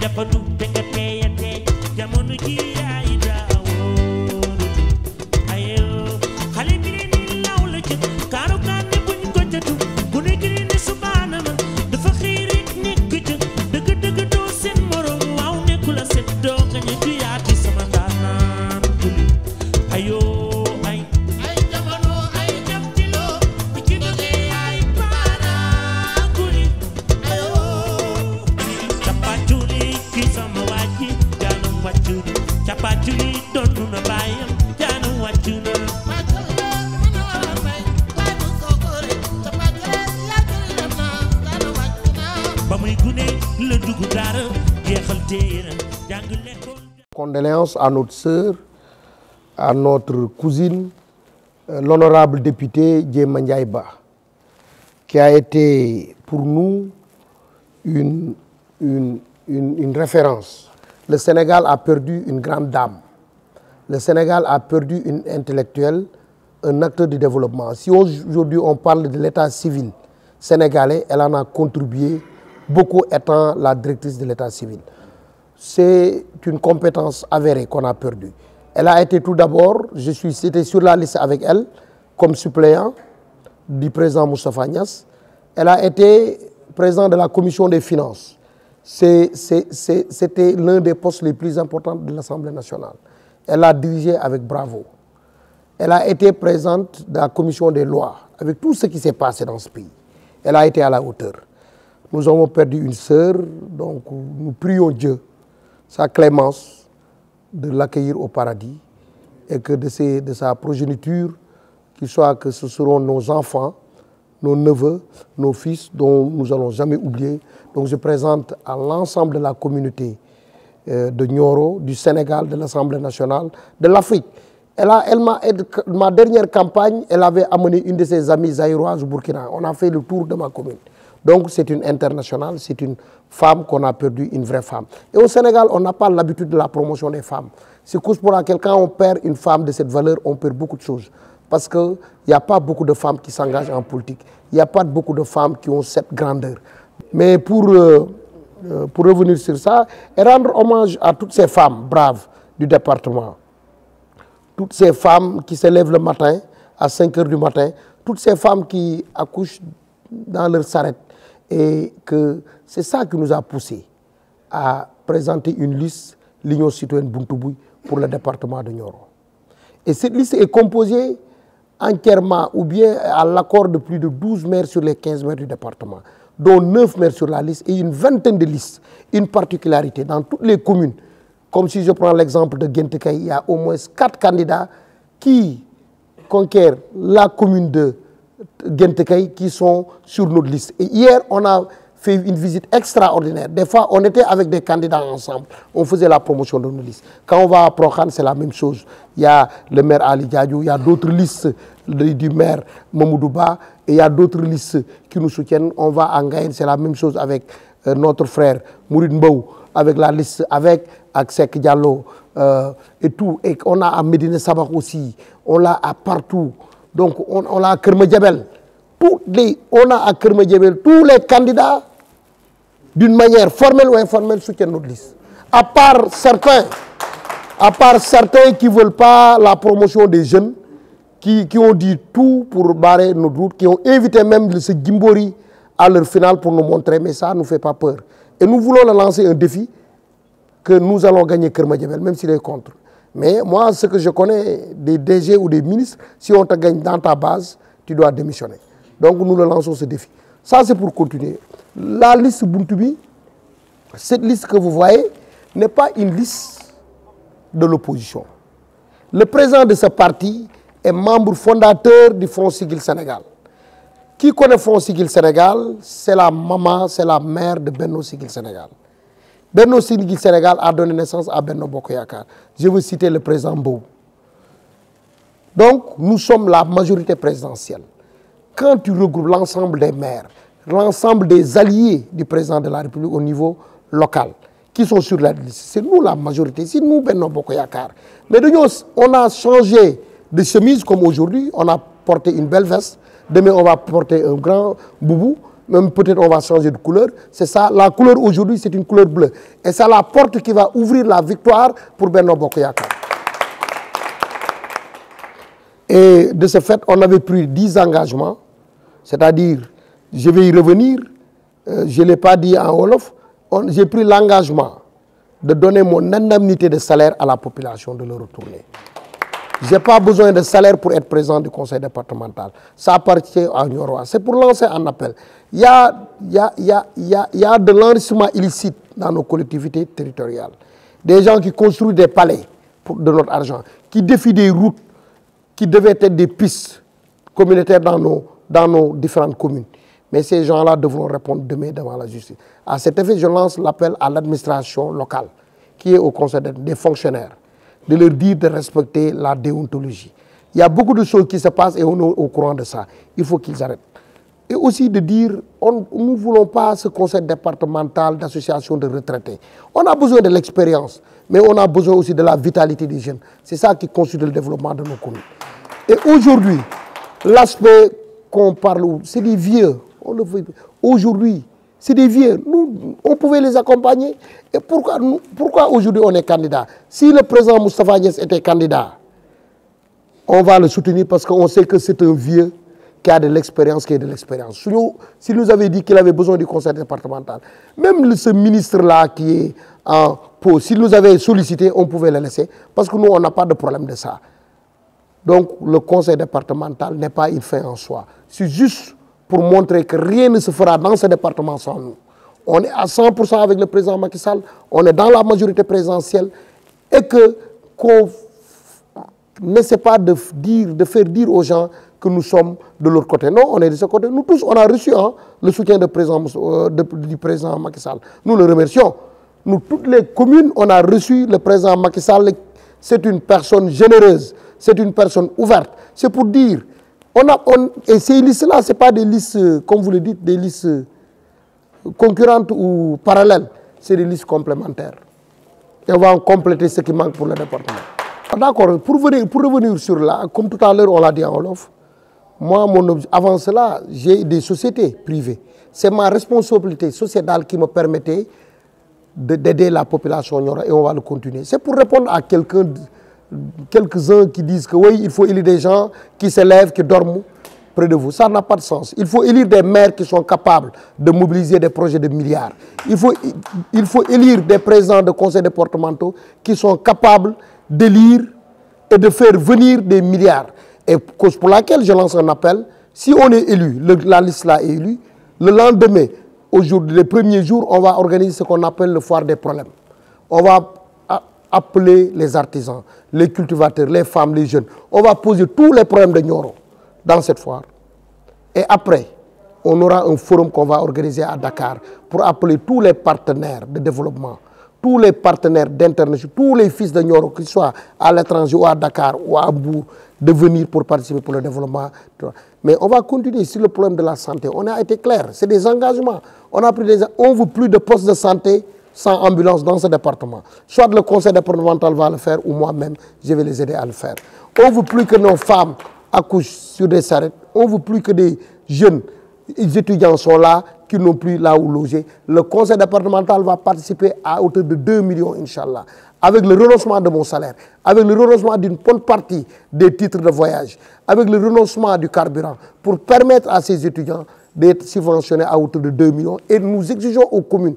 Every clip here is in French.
jafandu te nga teeya teey jamono ji yaay daawoo ayo xale bi ne ni law la jëm kaaru kaan ne buñ ko jatu bu ne gi ne subaana ma dafa xiiri nekk jë dëgg dëgg doo seen morom waaw nekku la set doo gañe ju yaati sama ndaanaan tuli ayo ay jamono ay jam tiloo ci bëgge yaay baana kuli ayo capaculi ki sama waaji jaanu wàccu capaculi doonu na baayam jaanu wàccu na ba muy gune la dugg daara jeexal téere jàng lekkool. Condoléances à notre sœur, à notre cousine, l'honorable député Djema Ndiaye Ba, qui a été pour nous une référence. Le Sénégal a perdu une grande dame. Le Sénégal a perdu une intellectuelle, un acteur du développement. Si aujourd'hui on parle de l'état civil sénégalais, elle en a contribué beaucoup étant la directrice de l'état civil. C'est une compétence avérée qu'on a perdue. Elle a été tout d'abord, j'étais sur la liste avec elle, comme suppléant du président Moustapha Niasse. Elle a été présidente de la commission des finances. C'était l'un des postes les plus importants de l'Assemblée nationale. Elle a dirigé avec bravo. Elle a été présidente de la commission des lois, avec tout ce qui s'est passé dans ce pays. Elle a été à la hauteur. Nous avons perdu une sœur, donc nous prions Dieu, sa clémence, de l'accueillir au paradis et que de sa progéniture, que ce seront nos enfants, nos neveux, nos fils, dont nous n'allons jamais oublier. Donc je présente à l'ensemble de la communauté de Nioro, du Sénégal, de l'Assemblée nationale, de l'Afrique. Ma dernière campagne, elle avait amené une de ses amies zaïroises au Burkina. On a fait le tour de ma commune. Donc c'est une internationale, c'est une femme qu'on a perdue, une vraie femme. Et au Sénégal, on n'a pas l'habitude de la promotion des femmes. C'est cause pour laquelle quand on perd une femme de cette valeur, on perd beaucoup de choses. Parce qu'il n'y a pas beaucoup de femmes qui s'engagent en politique. Il n'y a pas beaucoup de femmes qui ont cette grandeur. Mais pour revenir sur ça, et rendre hommage à toutes ces femmes braves du département, toutes ces femmes qui se lèvent le matin, à 5 h du matin, toutes ces femmes qui accouchent dans leur sarrette. Et que c'est ça qui nous a poussé à présenter une liste, l'Union citoyenne Buntouboui, pour le département de Nioro. Et cette liste est composée entièrement, ou bien à l'accord de plus de 12 maires sur les 15 maires du département, dont 9 maires sur la liste et une vingtaine de listes. Une particularité, dans toutes les communes, comme si je prends l'exemple de Gentekay, il y a au moins 4 candidats qui conquièrent la commune de Gentekay qui sont sur notre liste. Et hier, on a fait une visite extraordinaire. Des fois, on était avec des candidats ensemble. On faisait la promotion de nos listes. Quand on va à Prokhan, c'est la même chose. Il y a le maire Ali Diadio, il y a d'autres listes du maire Mamoudouba, et il y a d'autres listes qui nous soutiennent. On va à Ngaïn, c'est la même chose avec notre frère Mourid Mbou, avec la liste avec Aksek Diallo et tout. Et on a à Médine Sabak aussi. On l'a à partout. Donc on a à Kermedjabel. On a à Kermedjabel tous les candidats, d'une manière formelle ou informelle, soutiennent notre liste. À part certains qui ne veulent pas la promotion des jeunes, qui ont dit tout pour barrer notre route, qui ont invité même ce Gimbori à leur finale pour nous montrer, mais ça ne nous fait pas peur. Et nous voulons leur lancer un défi que nous allons gagner Kermedjabel, même s'il est contre. Mais moi, ce que je connais des DG ou des ministres, si on te gagne dans ta base, tu dois démissionner. Donc nous le lançons ce défi. Ça, c'est pour continuer. La liste Buntoubi, cette liste que vous voyez, n'est pas une liste de l'opposition. Le président de ce parti est membre fondateur du Front Sigil Sénégal. Qui connaît Front Sigil Sénégal? C'est la maman, c'est la mère de Benno Sigil Sénégal. Benno Sigil Sénégal a donné naissance à Benno Bokk Yakaar. Je veux citer le président Mbou. Donc, nous sommes la majorité présidentielle. Quand tu regroupes l'ensemble des maires, l'ensemble des alliés du président de la République au niveau local, qui sont sur la liste, c'est nous la majorité, c'est nous Benno Bokk Yakaar. Mais on a changé de chemise comme aujourd'hui, on a porté une belle veste, demain on va porter un grand boubou, même peut-être on va changer de couleur. C'est ça, la couleur aujourd'hui, c'est une couleur bleue. Et c'est la porte qui va ouvrir la victoire pour Benno Bokk Yakaar. Et de ce fait, on avait pris 10 engagements, c'est-à-dire, je vais y revenir, je ne l'ai pas dit en wolof, j'ai pris l'engagement de donner mon indemnité de salaire à la population, de le retourner. Je n'ai pas besoin de salaire pour être président du conseil départemental. Ça appartient à Nioro. C'est pour lancer un appel. Il y a de l'enrichissement illicite dans nos collectivités territoriales. Des gens qui construisent des palais de notre argent, qui défient des routes qui devaient être des pistes communautaires dans nos différentes communes. Mais ces gens-là devront répondre demain devant la justice. À cet effet, je lance l'appel à l'administration locale, qui est au conseil des fonctionnaires, de leur dire de respecter la déontologie. Il y a beaucoup de choses qui se passent et on est au courant de ça. Il faut qu'ils arrêtent. Et aussi de dire, nous ne voulons pas ce conseil départemental d'association de retraités. On a besoin de l'expérience, mais on a besoin aussi de la vitalité des jeunes. C'est ça qui constitue le développement de nos communes. Et aujourd'hui, l'aspect qu'on parle, c'est des vieux. Aujourd'hui, c'est des vieux. Nous, on pouvait les accompagner. Et pourquoi aujourd'hui on est candidat? Si le président Moustapha Niasse était candidat, on va le soutenir parce qu'on sait que c'est un vieux qui a de l'expérience, Si nous avait dit qu'il avait besoin du conseil départemental, même ce ministre-là qui est en pause, s'il nous avait sollicité, on pouvait le laisser parce que nous, on n'a pas de problème de ça. Donc, le conseil départemental n'est pas une fin en soi. C'est juste pour montrer que rien ne se fera dans ce département sans nous. On est à 100% avec le président Macky Sall, on est dans la majorité présidentielle et qu'on n'essaie pas de faire dire aux gens que nous sommes de l'autre côté. Non, on est de ce côté. Nous tous, on a reçu le soutien du président Macky Sall. Nous le remercions. Nous, toutes les communes, on a reçu le président Macky Sall. C'est une personne généreuse, c'est une personne ouverte. C'est pour dire, et ces listes-là, ce n'est pas des listes, comme vous le dites, des listes concurrentes ou parallèles. C'est des listes complémentaires. Et on va en compléter ce qui manque pour le département. D'accord, pour revenir sur là, comme tout à l'heure on l'a dit en wolof, moi, avant cela, j'ai des sociétés privées. C'est ma responsabilité sociétale qui me permettait d'aider la population Nioro et on va le continuer. C'est pour répondre à quelques-uns qui disent que oui, il faut élire des gens qui se lèvent, qui dorment près de vous. Ça n'a pas de sens. Il faut élire des maires qui sont capables de mobiliser des projets de milliards. Il faut élire des présidents de conseils départementaux qui sont capables d'élire et de faire venir des milliards. Et cause pour laquelle je lance un appel, si on est élu, la liste là est élue, le lendemain, aujourd'hui, les premiers jours, on va organiser ce qu'on appelle le foire des problèmes. On va appeler les artisans, les cultivateurs, les femmes, les jeunes. On va poser tous les problèmes de Nioro dans cette foire. Et après, on aura un forum qu'on va organiser à Dakar pour appeler tous les partenaires de développement, tous les partenaires d'internet, tous les fils de Nioro, qu'ils soient à l'étranger ou à Dakar ou à Bourg, de venir pour participer pour le développement. Mais on va continuer sur le problème de la santé. On a été clair, c'est des engagements. On ne veut plus de postes de santé sans ambulance dans ce département. Soit le conseil départemental va le faire ou moi-même, je vais les aider à le faire. On ne veut plus que nos femmes accouchent sur des charrettes. On ne veut plus que des jeunes étudiants sont là, qui n'ont plus là où loger. Le conseil départemental va participer à hauteur de 2 millions, Inch'Allah, avec le renoncement de mon salaire, avec le renoncement d'une bonne partie des titres de voyage, avec le renoncement du carburant, pour permettre à ces étudiants d'être subventionnés à hauteur de 2 millions. Et nous exigeons aux communes,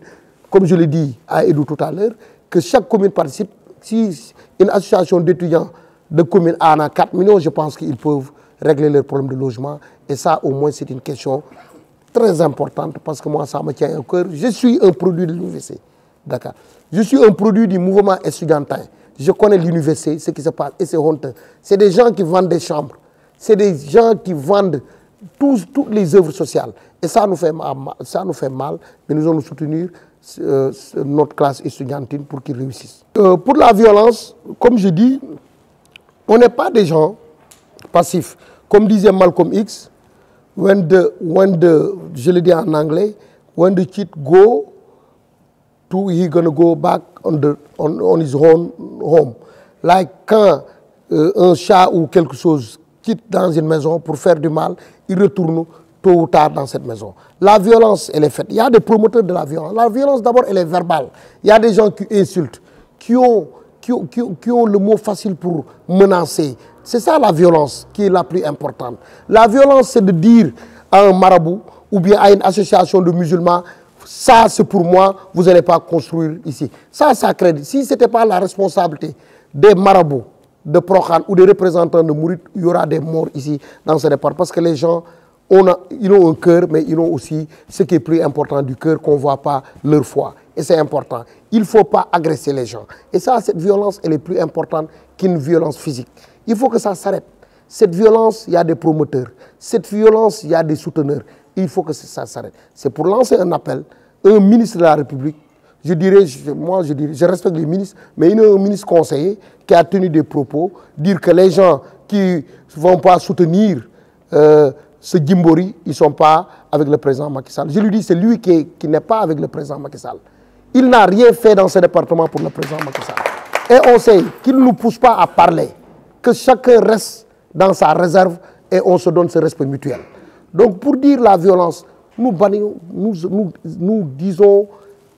comme je l'ai dit à Edou tout à l'heure, que chaque commune participe. Si une association d'étudiants de communes en a 4 millions, je pense qu'ils peuvent régler leurs problèmes de logement. Et ça, au moins, c'est une question très importante parce que moi, ça me tient au cœur. Je suis un produit de l'université Dakar. Je suis un produit du mouvement estudiantin. Je connais l'université, ce qui se passe, et c'est honteux. C'est des gens qui vendent des chambres. C'est des gens qui vendent toutes les œuvres sociales. Et ça nous fait mal, mais nous allons soutenir notre classe estudiantine pour qu'ils réussissent. Pour la violence, comme je dis, on n'est pas des gens passifs. Comme disait Malcolm X, je le dis en anglais, when the kid go, he gonna go back on his own home. Like quand un chat ou quelque chose quitte dans une maison pour faire du mal, il retourne tôt ou tard dans cette maison. La violence, elle est faite. Il y a des promoteurs de la violence. La violence, d'abord, elle est verbale. Il y a des gens qui insultent, qui ont le mot facile pour menacer. C'est ça la violence qui est la plus importante. La violence, c'est de dire à un marabout ou bien à une association de musulmans, ça c'est pour moi, vous n'allez pas construire ici. Ça crée. Si ce n'était pas la responsabilité des marabouts, de Prokhan ou des représentants de Mouride, il y aura des morts ici dans ce départ. Parce que les gens, ils ont un cœur, mais ils ont aussi ce qui est plus important du cœur, qu'on ne voit pas leur foi. Et c'est important. Il ne faut pas agresser les gens. Et ça, cette violence, elle est plus importante qu'une violence physique. Il faut que ça s'arrête. Cette violence, il y a des promoteurs. Cette violence, il y a des souteneurs. Il faut que ça s'arrête. C'est pour lancer un appel. Un ministre de la République, je respecte les ministres, mais il y a un ministre conseiller qui a tenu des propos, dire que les gens qui ne vont pas soutenir ce Djimbori, ils ne sont pas avec le président Macky Sall. Je lui dis, c'est lui qui n'est pas avec le président Macky Sall. Il n'a rien fait dans ce département pour le président Macky Sall. Et on sait qu'il ne nous pousse pas à parler, que chacun reste dans sa réserve et on se donne ce respect mutuel. Donc pour dire la violence, nous disons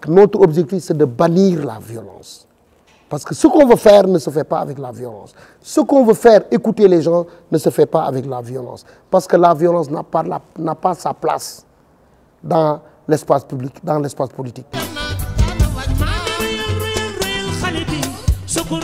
que notre objectif c'est de bannir la violence. Parce que ce qu'on veut faire ne se fait pas avec la violence. Ce qu'on veut faire, écouter les gens, ne se fait pas avec la violence. Parce que la violence n'a pas sa place dans l'espace public, dans l'espace politique. Socorro,